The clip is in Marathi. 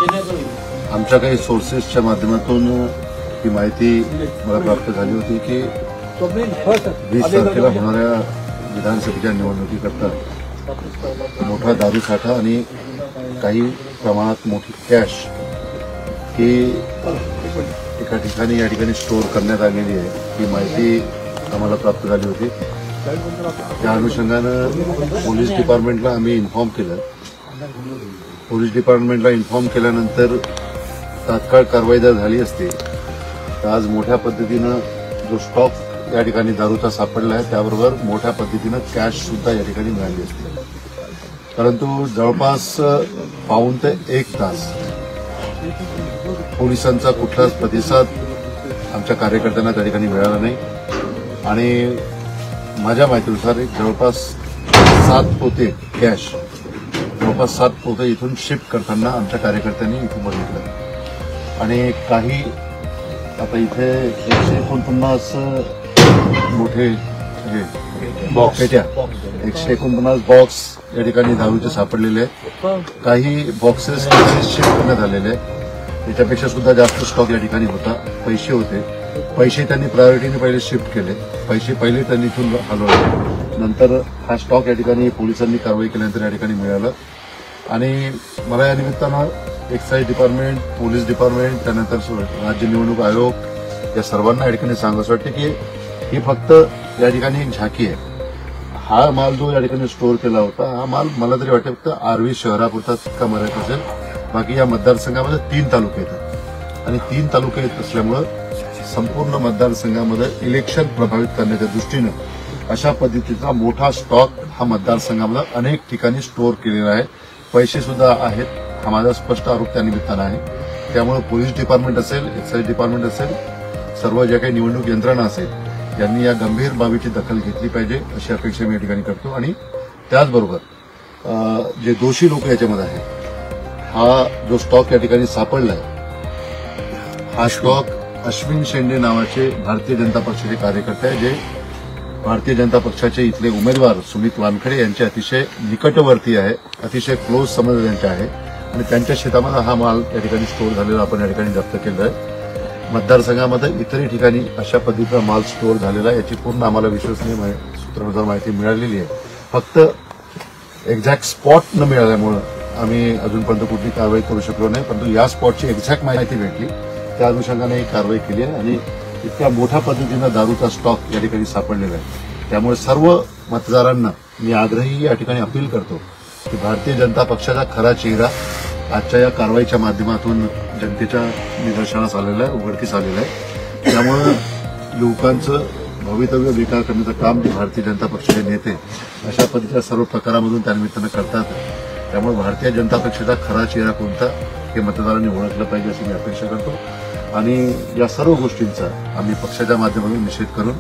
आमच्या काही सोर्सेसच्या माध्यमातून ही माहिती मला प्राप्त झाली होती की 20 तारखेला होणाऱ्या विधानसभेच्या निवडणुकीकरता मोठा दारू साठा आणि काही प्रमाणात मोठी कॅश ही एका ठिकाणी या ठिकाणी स्टोअर करण्यात आलेली आहे ही माहिती आम्हाला प्राप्त झाली होती। त्या अनुषंगानं पोलीस डिपार्टमेंटला आम्ही इन्फॉर्म केलं। पोलीस डिपार्टमेंटला इन्फॉर्म केल्यानंतर तात्काळ कारवाई जर झाली असती तर आज मोठ्या पद्धतीनं जो स्टॉक या ठिकाणी दारूचा सापडला आहे त्याबरोबर मोठ्या पद्धतीनं कॅश सुद्धा या ठिकाणी मिळाली असते। परंतु जवळपास पाऊण ते 1 तास पोलिसांचा कुठलाच प्रतिसाद आमच्या कार्यकर्त्यांना त्या ठिकाणी मिळाला नाही आणि माझ्या माहितीनुसार जवळपास 7 पोते कॅश जवळपास 7 पोते इथून शिफ्ट करताना आमच्या कार्यकर्त्यांनी इथून बघितलं आणि काही आता इथे 149 मोठे बॉक्स पेट्या 149 बॉक्स या ठिकाणी दारूचे सापडलेले आहेत। काही बॉक्सेस शिफ्ट करण्यात आलेले आहेत। त्याच्यापेक्षा सुद्धा जास्त स्टॉक या ठिकाणी होता। पैसे होते, पैसे त्यांनी प्रायोरिटीने पहिले शिफ्ट केले, पैसे पहिले त्यांनी इथून हलवले, नंतर हा स्टॉक या ठिकाणी पोलिसांनी कारवाई केल्यानंतर या ठिकाणी मिळाला। आणि मला या निमित्तानं एक्साईज डिपार्टमेंट, पोलीस डिपार्टमेंट, त्यानंतर राज्य निवडणूक आयोग या सर्वांना या ठिकाणी सांगायचं वाटतं की ही फक्त या ठिकाणी एक झाकी आहे। हा माल जो या ठिकाणी स्टोअर केला होता हा माल मला तरी वाटतं फक्त आर्वी शहरापुरता तितका मर्यादित असेल। बाकी या मतदारसंघामध्ये 3 तालुके येतात आणि 3 तालुके येत असल्यामुळे संपूर्ण मतदारसंघामध्ये इलेक्शन प्रभावित करण्याच्या दृष्टीनं अशा पद्धतीचा मोठा स्टॉक हा मतदारसंघामध्ये अनेक ठिकाणी स्टोअर केलेला आहे। पैसे सुद्धा आहेत, हा माझा स्पष्ट आरोप त्या निमित्तानं आहे। त्यामुळे पोलीस डिपार्टमेंट असेल, एक्साईज डिपार्टमेंट असेल, सर्व ज्या काही निवडणूक यंत्रणा असेल यांनी या गंभीर बाबीची दखल घेतली पाहिजे अशी अपेक्षा मी या ठिकाणी करतो। आणि त्याचबरोबर जे दोषी लोक याच्यामध्ये आहेत, हा जो स्टॉक या ठिकाणी सापडलाय हा स्टॉक अश्विन शेंडे नावाचे भारतीय जनता पक्षाचे कार्यकर्ते आहे, जे भारतीय जनता पक्षाचे इथले उमेदवार सुमित वानखडे यांचे अतिशय निकटवर्ती आहे, अतिशय क्लोज संबंध त्यांचे आहे आणि त्यांच्या शेतामध्ये हा माल या ठिकाणी स्टोअर झालेला आपण या ठिकाणी जप्त केला आहे। मतदारसंघामध्ये इतरही ठिकाणी अशा पद्धतीचा माल स्टोअर झालेला आहे याची पूर्ण आम्हाला विश्वसनीय सूत्रानुसार माहिती मिळालेली आहे। फक्त एक्झॅक्ट स्पॉट न मिळाल्यामुळे आम्ही अजूनपर्यंत कुठली कारवाई करू शकलो नाही, परंतु या स्पॉटची एक्झॅक्ट माहिती भेटली त्या अनुषंगाने ही कारवाई केली आहे आणि इतक्या मोठ्या पद्धतीनं दारूचा स्टॉक या ठिकाणी सापडलेला आहे। त्यामुळे सर्व मतदारांना मी आग्रही या ठिकाणी अपील करतो की भारतीय जनता पक्षाचा खरा चेहरा आजच्या या कारवाईच्या माध्यमातून जनतेच्या निदर्शनास आलेला आहे, उघडकीस आलेला आहे। त्यामुळे युवकांचं भवितव्य विकार करण्याचं काम जे भारतीय जनता पक्षाचे नेते अशा पद्धतीच्या सर्व प्रकारामधून त्यानिमित्तानं करतात। त्यामुळे भारतीय जनता पक्षाचा खरा चेहरा कोणता हे मतदारांनी ओळखलं पाहिजे अशी मी अपेक्षा करतो आणि या सर्व गोष्टींचा आम्ही पक्षाच्या माध्यमातून निषेध करून